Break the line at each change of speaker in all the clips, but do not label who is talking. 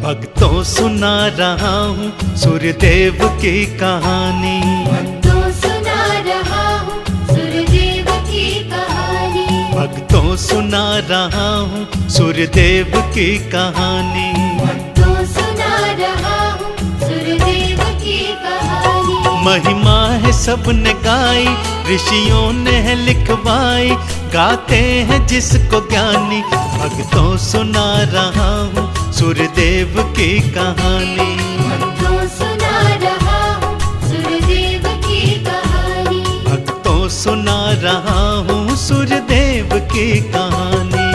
भक्तों सुना रहा हूँ सूर्यदेव की कहानी।
भक्तों सुना रहा हूँ सूर्यदेव की कहानी।
भक्तों सुना रहा हूँ सूर्यदेव की कहानी।
भक्तों सुना रहा हूँ सूर्यदेव की कहानी।
महिमा है सबने गाई, ऋषियों ने है लिखवाई, गाते हैं जिसको ज्ञानी। भक्तों सुना रहा हूँ सूर्यदेव की कहानी।
भक्तों सुना रहा हूँ सूर्यदेव की कहानी।
भक्तों सुना रहा हूँ सूर्यदेव की कहानी।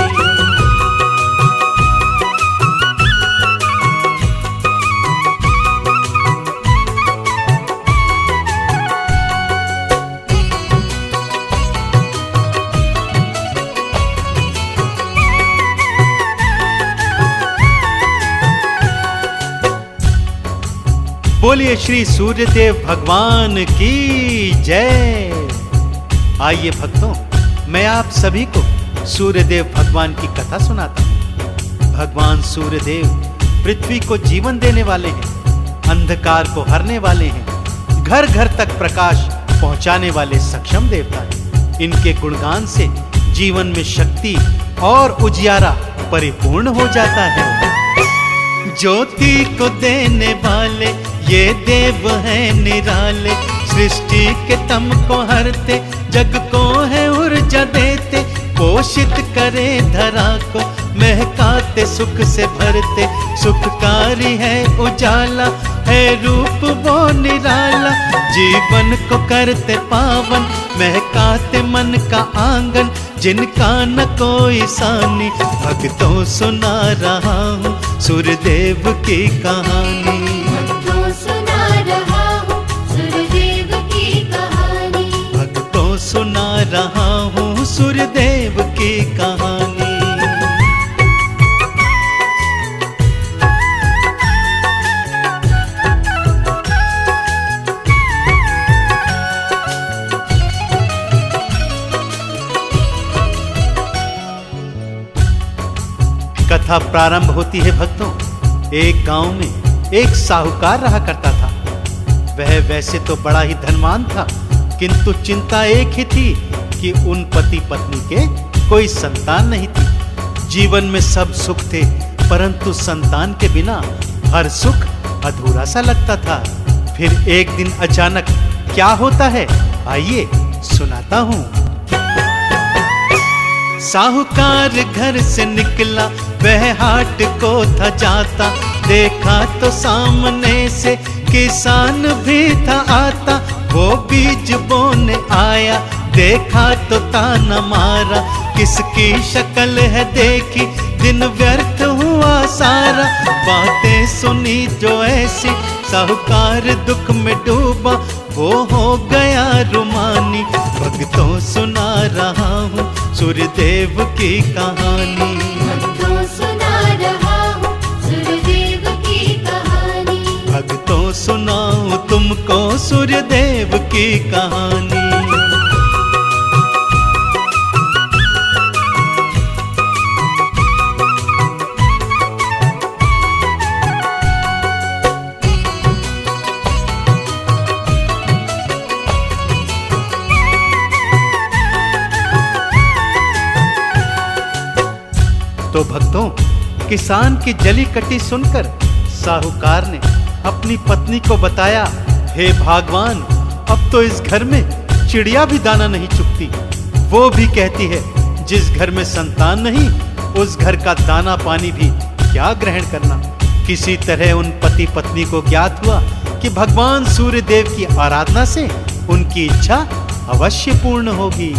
बोलिए श्री सूर्यदेव भगवान की जय। आइए भक्तों, मैं आप सभी को सूर्यदेव भगवान की कथा सुनाता हूँ। भगवान सूर्यदेव पृथ्वी को जीवन देने वाले हैं, अंधकार को हरने वाले हैं, घर घर तक प्रकाश पहुंचाने वाले सक्षम देवता हैं। इनके गुणगान से जीवन में शक्ति और उजियारा परिपूर्ण हो जाता है। ज्योति को देने वाले ये देव हैं निराले, सृष्टि के तम को हरते, जग को है ऊर्जा देते, पोषित करे धरा को, महकाते सुख से भरते, सुखकारी है उजाला, है रूप वो निराला, जीवन को करते पावन, महकाते मन का आंगन, जिनका न कोई सानी। भक्तों सुना रहा हूँ सूर्यदेव की कहानी।
भक्तों सुना रहा हूँ सूर्यदेव की कहानी।
भक्तों सुना रहा हूँ सूर्यदेव की कहानी। कथा प्रारंभ होती है भक्तों। एक गांव में एक साहूकार रहा करता था। वह वैसे तो बड़ा ही धनवान था, किंतु चिंता एक ही थी कि उन पति पत्नी के कोई संतान नहीं थी। जीवन में सब सुख थे, परंतु संतान के बिना हर सुख अधूरा सा लगता था। फिर एक दिन अचानक क्या होता है, आइए सुनाता हूं। साहूकार घर से निकला, वह हाट को था जाता, देखा तो सामने से किसान भी था आता। वो बीज बोने आया, देखा तो ताना मारा, किसकी शक्ल है देखी, दिन व्यर्थ हुआ सारा। बातें सुनी जो ऐसी, साहूकार दुख में डूबा, वो हो गया रुमानी। भक्तों सुना रहा हूँ सूर्यदेव की कहानी।
भक्तों सुना रहा हूँ सूर्यदेव की कहानी।
भक्तों सुनाऊं तुमको सूर्यदेव की कहानी। तो भक्तों, किसान की जली कटी सुनकर साहूकार ने अपनी पत्नी को बताया, हे भगवान, अब तो इस घर में चिड़िया भी दाना नहीं चुगती। वो भी कहती है, जिस घर में संतान नहीं, उस घर का दाना पानी भी क्या ग्रहण करना। किसी तरह उन पति पत्नी को ज्ञात हुआ कि भगवान सूर्यदेव की आराधना से उनकी इच्छा अवश्य पूर्ण होगी।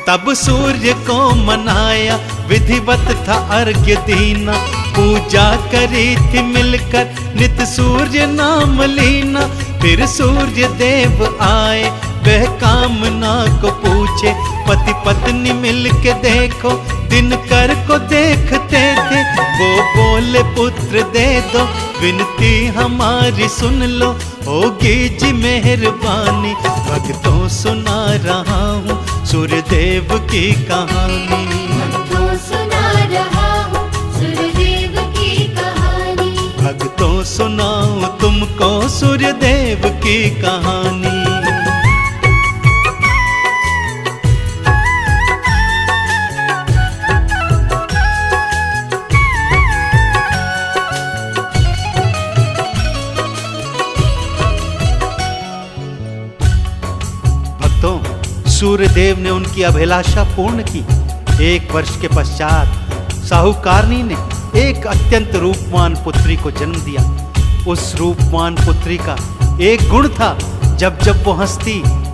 तब सूर्य को मनाया, विधिवत था अर्घ्य दीना, पूजा करी थी मिलकर, नित सूर्य नाम लीना। फिर सूर्य देव आए, वह कामना को पूछे, पति पत्नी मिल के देखो, दिनकर को देखते थे। वो बोले पुत्र दे दो, विनती हमारी सुन लो, होगी जी मेहरबानी। भक्तों सुना रहा हूँ सूर्यदेव की कहानी।
भक्तों सुना रहा हूँ सूर्यदेव
भक्तों सुनाऊं तुमको सूर्य देव की कहानी। भक्तों, सूर्यदेव ने उनकी अभिलाषा पूर्ण की। 1 वर्ष के पश्चात साहुकारनी ने एक अत्यंत रूपवान पुत्री को जन्म दिया। उस रूपवान पुत्री का एक गुण था, जब जब वो हंसती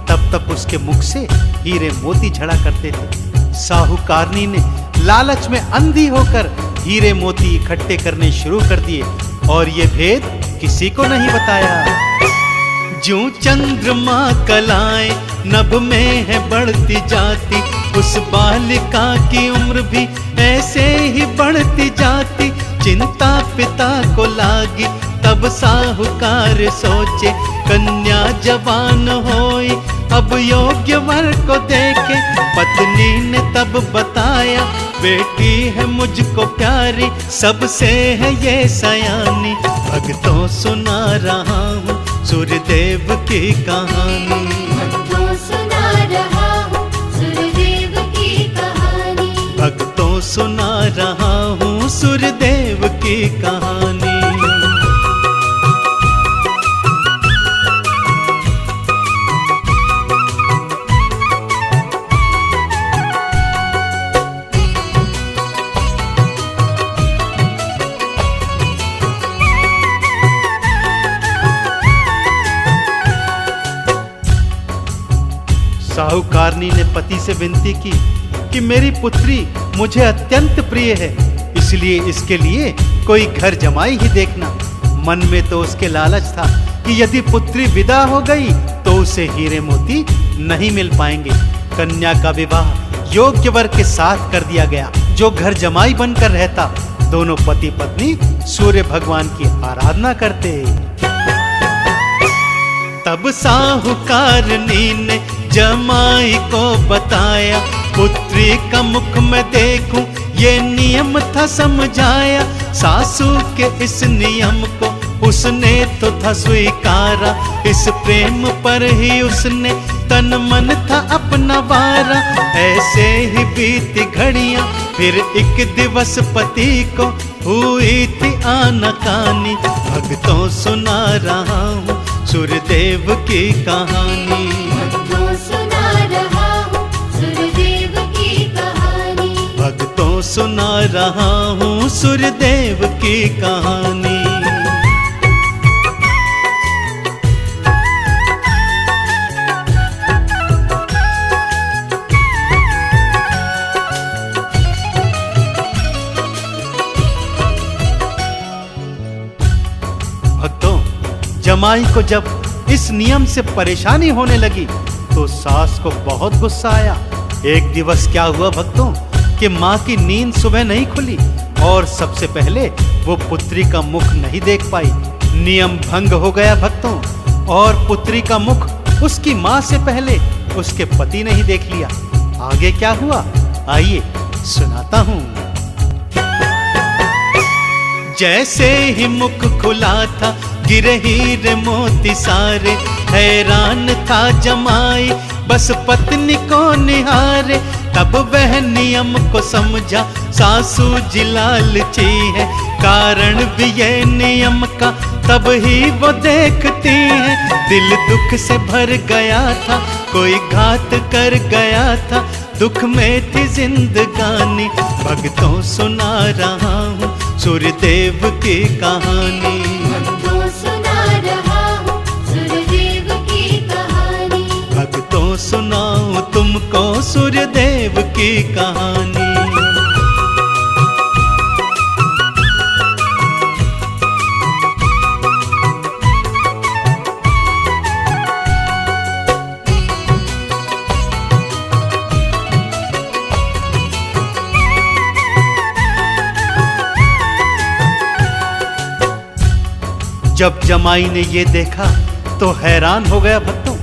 तब तब उसके मुख से हीरे मोती झड़ा करते थे। साहुकारनी ने लालच में अंधी होकर हीरे मोती इकट्ठे करने शुरू कर दिए और ये भेद किसी को नहीं बताया। ज्यों चंद्रमा कलाएं नभ में है बढ़ती जाती, उस बालिका की उम्र भी ऐसे ही बढ़ती जाती। चिंता पिता को लागी तब साहूकार सोचे, कन्या जवान होई अब योग्य वर को देखे। पत्नी ने तब बताया, बेटी है मुझको प्यारी, सबसे है ये सयानी। भक्तों सुना रहा हूँ सूर्यदेव की कहानी।
भक्तों सुना रहा हूँ सूर्यदेव की कहानी।
भक्तों सुना रहा हूँ सूर्यदेव की कहानी। साहूकारनी ने पति से विनती की कि मेरी पुत्री मुझे अत्यंत प्रिय है, इसलिए इसके लिए कोई घर जमाई ही देखना। मन में तो उसके लालच था कि यदि पुत्री विदा हो गई तो उसे हीरे मोती नहीं मिल पाएंगे। कन्या का विवाह योग्य वर के साथ कर दिया गया, जो घर जमाई बनकर रहता। दोनों पति पत्नी सूर्य भगवान की आराधना करते। तब साहूकारनी ने जमाई को बताया, पुत्री का मुख में देखूं ये नियम था समझाया। सासू के इस नियम को उसने तो था स्वीकारा, इस प्रेम पर ही उसने तन मन था अपना वारा। ऐसे ही बीती घड़ियां, फिर एक दिवस पति को हुई थी आनाकानी। भक्तों सुना रहा हूँ सूर्यदेव की कहानी।
भक्तों सुना रहा हूँ सूर्यदेव की कहानी।
भक्तों सुना रहा हूँ सूर्यदेव की कहानी। भक्तों, जमाई को जब इस नियम से परेशानी होने लगी तो सास को बहुत गुस्सा आया। एक दिवस क्या हुआ भक्तों कि माँ की नींद सुबह नहीं खुली और सबसे पहले वो पुत्री का मुख नहीं देख पाई। नियम भंग हो गया भक्तों, और पुत्री का मुख उसकी माँ से पहले उसके पति ने ही देख लिया। आगे क्या हुआ आइए सुनाता हूँ। जैसे ही मुख खुला था गिरे हीरे मोती सारे, हैरान था जमाई बस पत्नी को निहारे। तब वह नियम को समझा, सासू जी लालची है, कारण भी ये नियम का तब ही वो देखती है। दिल दुख से भर गया था, कोई घात कर गया था, दुख में थी जिंदगानी। भक्तों सुना रहा हूँ सूर्यदेव की कहानी।
भक्तों सुना रहा हूँ सूर्यदेव की कहानी।
भक्तों सुनाऊं तुमको सूर्यदेव की कहानी। जब जमाई ने ये देखा तो हैरान हो गया भक्तों।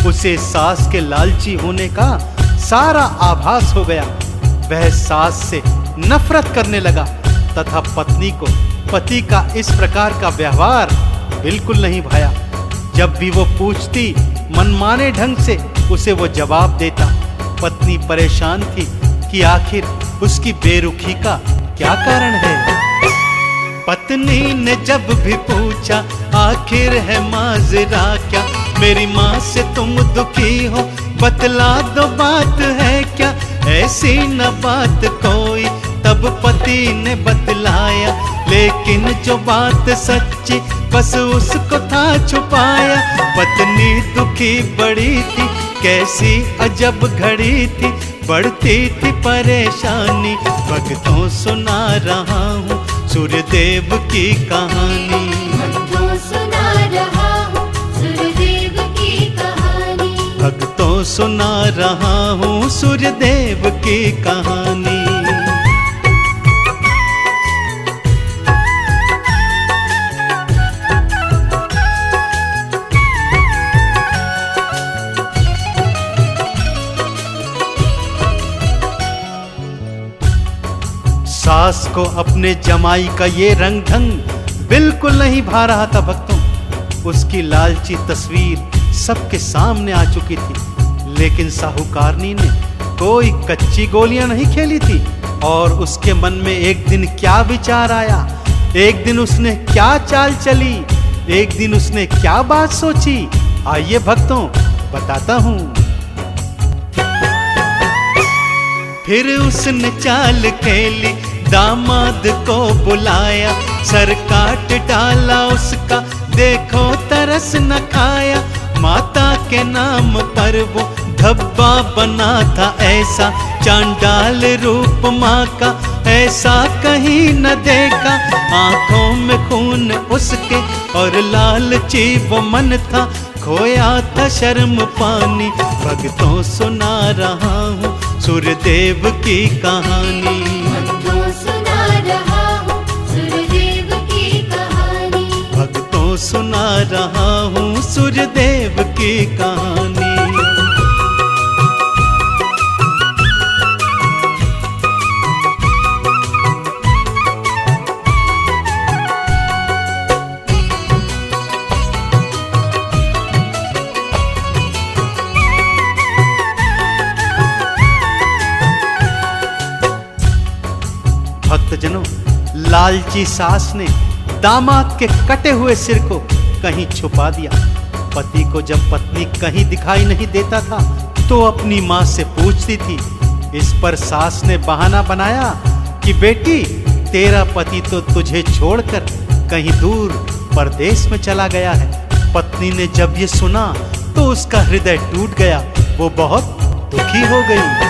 उसे सास के लालची होने का सारा आभास हो गया। वह सास से नफरत करने लगा तथा पत्नी को पति का इस प्रकार का व्यवहार बिल्कुल नहीं भाया। जब भी वो पूछती, मनमाने ढंग से उसे वो जवाब देता। पत्नी परेशान थी कि आखिर उसकी बेरुखी का क्या कारण है। पत्नी ने जब भी पूछा, आखिर है माजरा क्या, मेरी माँ से तुम दुखी हो, बतला दो बात है क्या, ऐसी न बात कोई। तब पति ने बतलाया, लेकिन जो बात सच्ची बस उसको था छुपाया। पत्नी दुखी बड़ी थी, कैसी अजब घड़ी थी, बढ़ती थी परेशानी। भक्तों सुना रहा हूँ सूर्यदेव की कहानी।
भक्तों सुना रहा हूँ सूर्यदेव की कहानी।
भक्तों सुना रहा हूँ सूर्यदेव की कहानी। सास को अपने जमाई का ये रंग ढंग बिल्कुल नहीं भा रहा था भक्तों। उसकी लालची तस्वीर सबके सामने आ चुकी थी, लेकिन साहूकारनी ने कोई कच्ची गोलियां नहीं खेली थी। और उसके मन में एक दिन क्या विचार आया, एक दिन उसने क्या चाल चली, एक दिन उसने क्या बात सोची, आइए भक्तों बताता हूं। फिर उसने चाल खेली, दामाद को बुलाया, सर काट डाला उसका, देखो तरस न खाया। माता के नाम पर वो धब्बा बना था ऐसा, चांडाल रूप माँ का ऐसा कहीं न देखा। आंखों में खून उसके और लालची वो मन था, खोया था शर्म पानी। भक्तों सुना रहा हूँ सूर्यदेव की कहानी।
भक्तों सुना रहा हूँ सूर्यदेव की कहानी।
भक्तों सुना रहा हूँ सूर्यदेव की कहानी। भक्तजनों, लालची सास ने दामाद के कटे हुए सिर को कहीं छुपा दिया। पति को जब पत्नी कहीं दिखाई नहीं देता था तो अपनी माँ से पूछती थी। इस पर सास ने बहाना बनाया कि बेटी, तेरा पति तो तुझे छोड़कर कहीं दूर परदेश में चला गया है। पत्नी ने जब ये सुना तो उसका हृदय टूट गया, वो बहुत दुखी हो गई।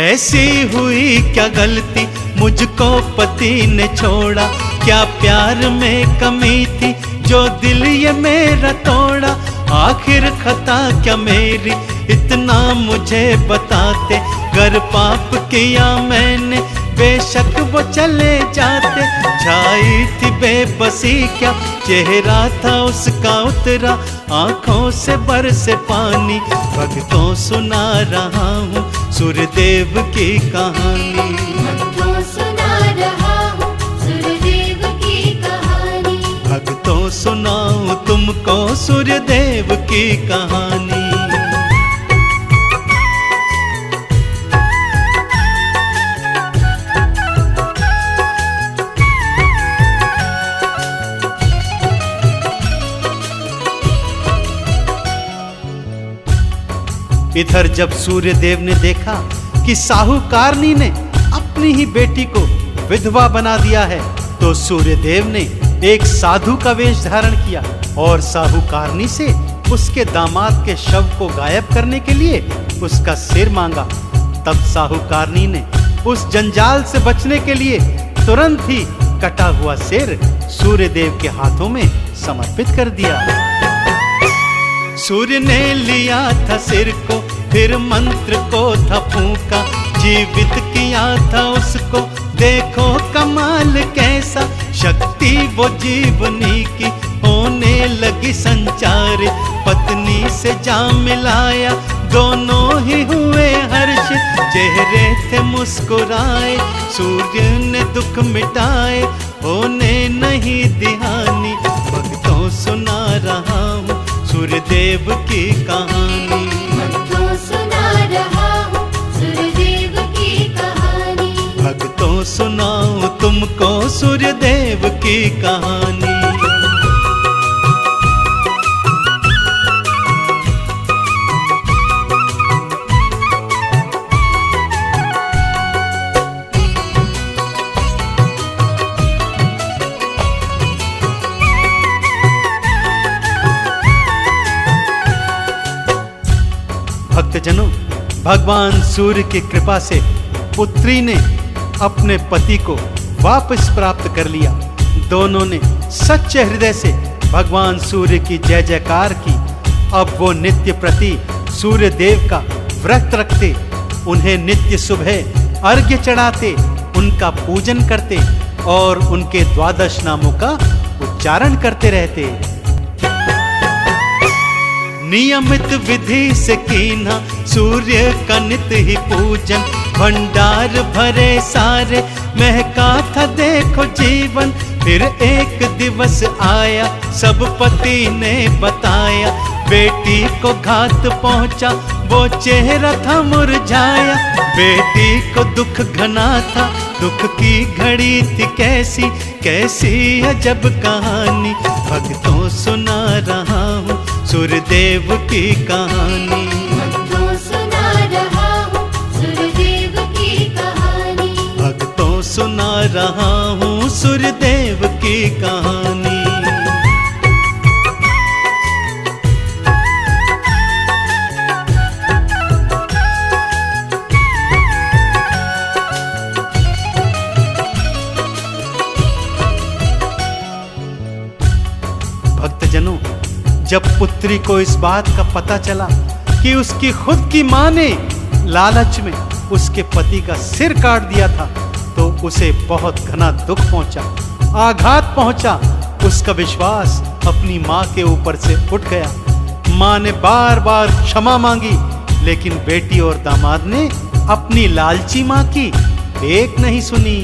ऐसी हुई क्या गलती, मुझको पति ने छोड़ा, क्या प्यार में कमी थी जो दिल ये मेरा तोड़ा। आखिर खता क्या मेरी, इतना मुझे बताते, गर पाप किया मैंने बेशक वो चले जाते। छाई थी बेबसी क्या, चेहरा था उसका उतरा, आंखों से बरसे पानी। भक्तों सुना रहा हूँ सूर्यदेव की कहानी।
भक्तों सुना रहा हूँ सूर्यदेव की कहानी।
भक्तों सुनाऊं तुमको सूर्यदेव की कहानी। इधर जब सूर्यदेव ने देखा कि साहूकारनी ने अपनी ही बेटी को विधवा बना दिया है, तो सूर्यदेव ने एक साधु का वेश धारण किया और साहूकारनी से उसके दामाद के शव को गायब करने के लिए उसका सिर मांगा। तब साहूकारनी ने उस जंजाल से बचने के लिए तुरंत ही कटा हुआ सिर सूर्यदेव के हाथों में समर्पित कर दिया। सूर्य ने लिया था सिर को, फिर मंत्र को था फूंका, जीवित किया था उसको, देखो कमाल कैसा। शक्ति वो जीवनी की होने लगी संचार, पत्नी से जा मिलाया, दोनों ही हुए हर्षित, चेहरे थे मुस्कुराए, सूर्य ने दुख मिटाए, होने नहीं दिहानी। भक्तों सुना रहा हूँ सूर्यदेव की कहानी।
भक्तों सुना रहा हूँ सूर्यदेव की कहानी।
भक्तों सुनाऊं तुमको सूर्यदेव की कहानी। भक्तजनों, भगवान सूर्य की कृपा से पुत्री ने अपने पति को वापस प्राप्त कर लिया। दोनों ने सच्चे हृदय से भगवान सूर्य की जय जयकार की। अब वो नित्य प्रति सूर्य देव का व्रत रखते, उन्हें नित्य सुबह अर्घ्य चढ़ाते, उनका पूजन करते और उनके 12 नामों का उच्चारण करते रहते। नियमित विधि से कीना सूर्य का नित्य ही पूजन। भंडार भरे सारे महका था देखो जीवन। फिर एक दिवस आया सब पति ने बताया। बेटी को घात पहुंचा वो चेहरा था मुरझाया। बेटी को दुख घना था, दुख की घड़ी थी कैसी कैसी अजब कहानी। भक्तों सुना रहा हूँ सूर्यदेव की कहानी।
भक्तों सुना रहा हूँ सूर्यदेव की कहानी।
भक्तों सुना रहा हूँ सूर्यदेव की कहानी। भक्तजनों, जब पुत्री को इस बात का पता चला कि उसकी खुद की मां ने लालच में उसके पति का सिर काट दिया था, तो उसे बहुत घना दुख पहुंचा, आघात पहुंचा। उसका विश्वास अपनी मां के ऊपर से उठ गया। मां ने बार बार क्षमा मांगी, लेकिन बेटी और दामाद ने अपनी लालची मां की एक नहीं सुनी।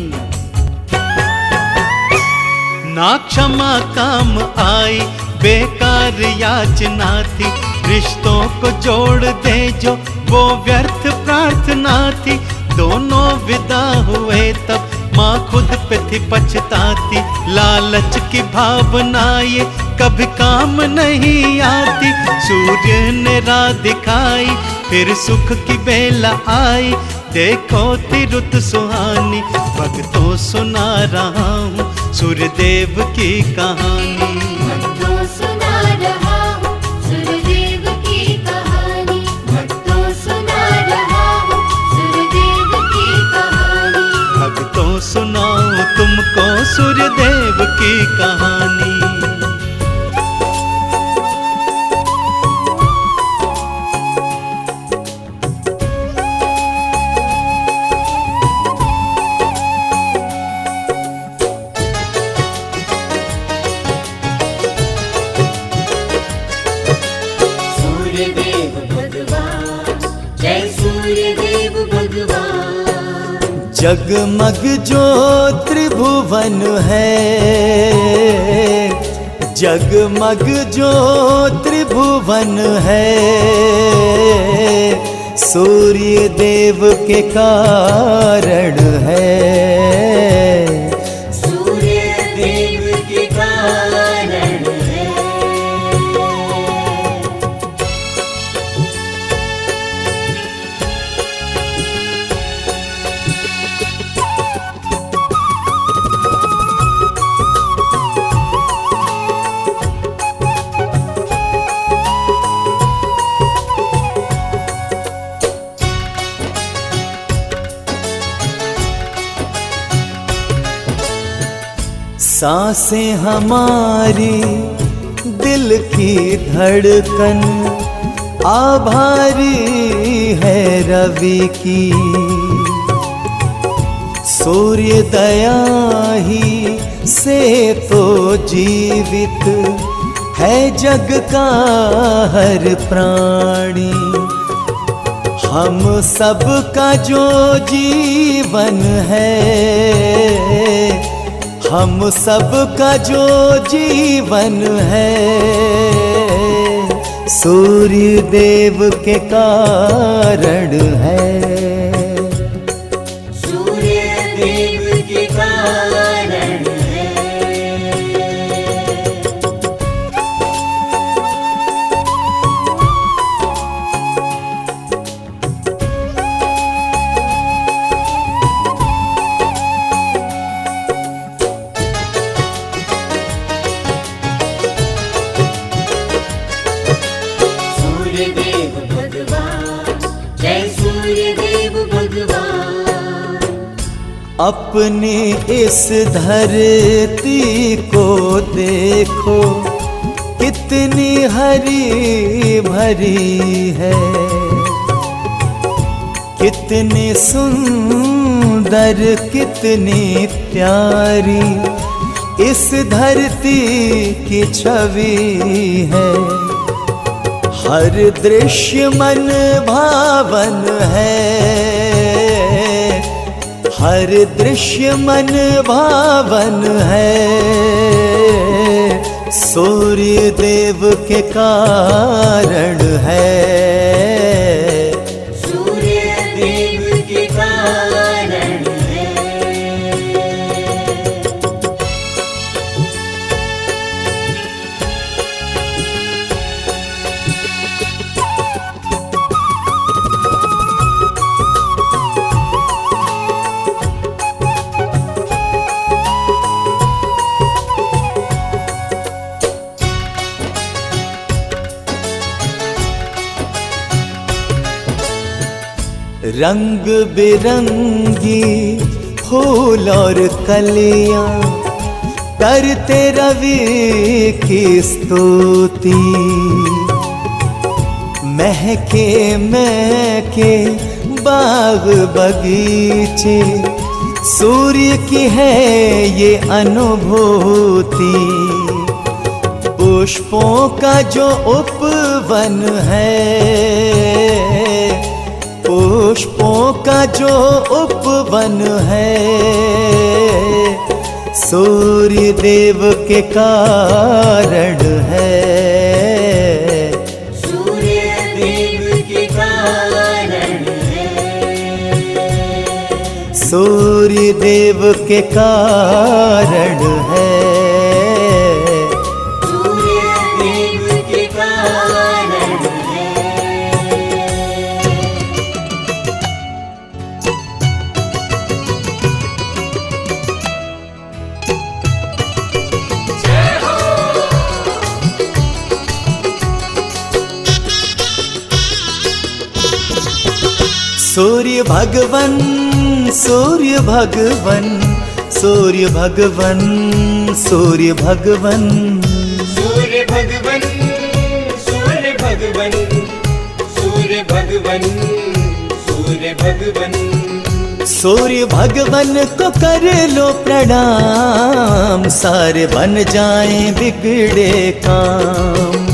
ना क्षमा काम आई, बेकार याचना थी। रिश्तों को जोड़ दे जो वो व्यर्थ प्रार्थना थी। दोनों विदा हुए तब माँ खुद पे थी पछताती। लालच की भावना ये कभी काम नहीं आती। सूर्य ने राह दिखाई, फिर सुख की बेला आई। देखो थी रुत सुहानी। भक्तों सुना रहा हूँ सूर्यदेव की कहानी।
भक्तों सुना रहा हूँ सूर्यदेव की कहानी। भक्तों सुना रहा हूँ सूर्यदेव की कहानी।
भक्तों सुनाऊं तुमको सूर्यदेव की कहानी।
सूर्यदेव भगवान, जय सूर्यदेव भगवान।
जगमग जो त्रिभुवन है, जगमग जो त्रिभुवन है, सूर्य देव के कारण है।
सूर्यदेव के कारण है।
सांसें हमारी दिल की धड़कन, आभारी है रवि की। सूर्य दया ही से तो जीवित है जग का हर प्राणी। हम सब का जो जीवन है, हम सब का जो जीवन है सूर्य देव के कारण है।
सूर्य देव के कारण है। सूर्य देव भगवान, जय सूर्य देव भगवान।
अपनी इस धरती को देखो कितनी हरी भरी है, कितनी सुंदर कितनी प्यारी इस धरती की छवि है। हर दृश्य मन भावन है, हर दृश्य मन भावन है। सूर्य देव के कारण है।
सूर्य देव के कारण है।
रंग बिरंगी फूल और कलियां करते रवि की स्तुति। महके महके बाग बगीचे सूर्य की है ये अनुभूति। पुष्पों का जो उपवन है, पुष्पों का जो उपवन है, सूर्य देव के कारण है।
सूर्य देव के कारण है।
सूर्य देव के कारण है।
सूर्य देव के कारण है।
सूर्य भगवन, सूर्य भगवन, सूर्य भगवन, सूर्य भगवन।
सूर्य भगवन, सूर्य भगवन, सूर्य भगवन, सूर्य भगवन।
सूर्य भगवन को कर लो प्रणाम, सारे बन जाएं बिगड़े काम।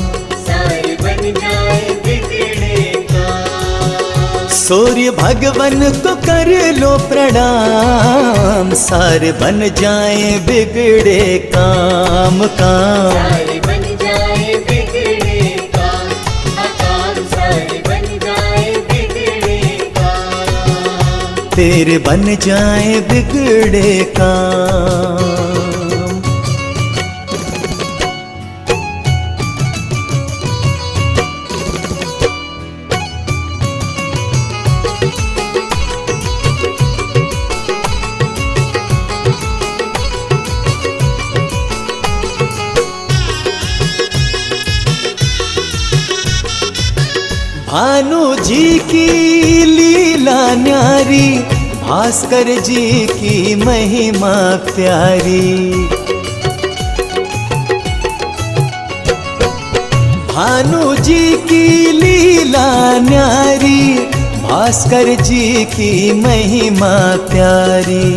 सारे बन जाए बिगड़े काम।
सूर्य भगवन को कर लो प्रणाम, सारे बन जाएं बिगड़े काम।
सारे बन जाए बिगड़े काम। काम सारे बन जाए बिगड़े काम।
तेरे बन जाएं बिगड़े काम। भानु जी की लीला न्यारी, भास्कर जी की महिमा प्यारी। भानु जी की लीला न्यारी, भास्कर जी की महिमा प्यारी।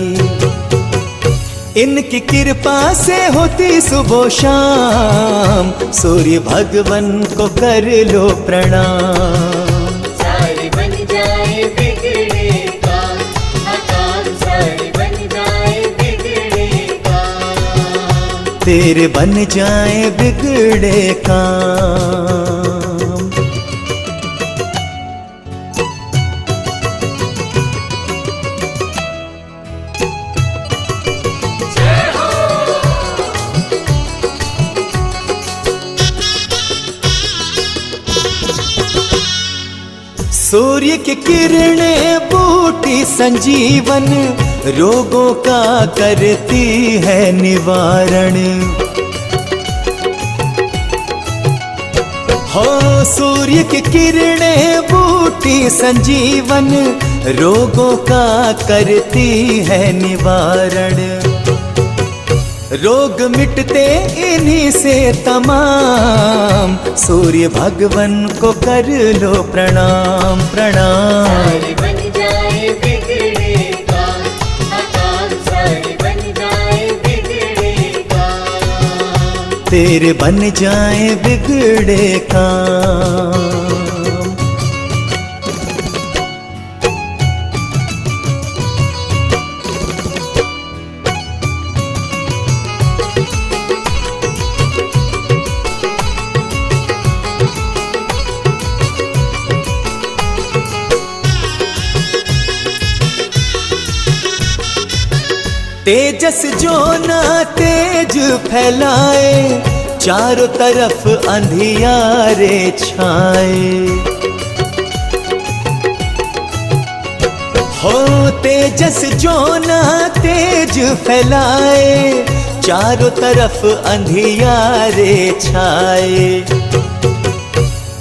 इनकी कृपा से होती सुबह शाम, सूर्य भगवन को कर लो प्रणाम।
सारे बन जाए बिगड़े काम। काम सारे बन जाए बिगड़े काम।
तेरे बन जाए बिगड़े काम। सूर्य की किरणें बूटी संजीवन, रोगों का करती है निवारण। हो सूर्य की किरणें बूटी संजीवन, रोगों का करती है निवारण। रोग मिटते इन्हीं से तमाम, सूर्य भगवन को कर लो प्रणाम प्रणाम।
सारे बन जाए बिगड़े काम, काम सारे बन जाए बिगड़े काम।
तेरे बन जाए बिगड़े काम। तेजस जो ना तेज फैलाए, चारों तरफ अंधियारे छाए। हो तेजस जो ना तेज फैलाए, चारों तरफ अंधियारे छाए।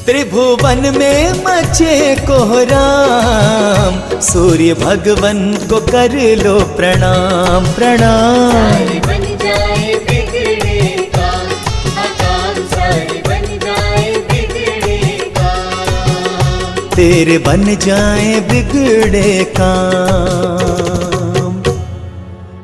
त्रिभुवन में मचे कोहराम, सूर्य भगवन को कर लो प्रणाम प्रणाम।
सारे बन जाए बिगड़े काम, काम सारे बन जाए बिगड़े काम।
तेरे बन जाए बिगड़े काम।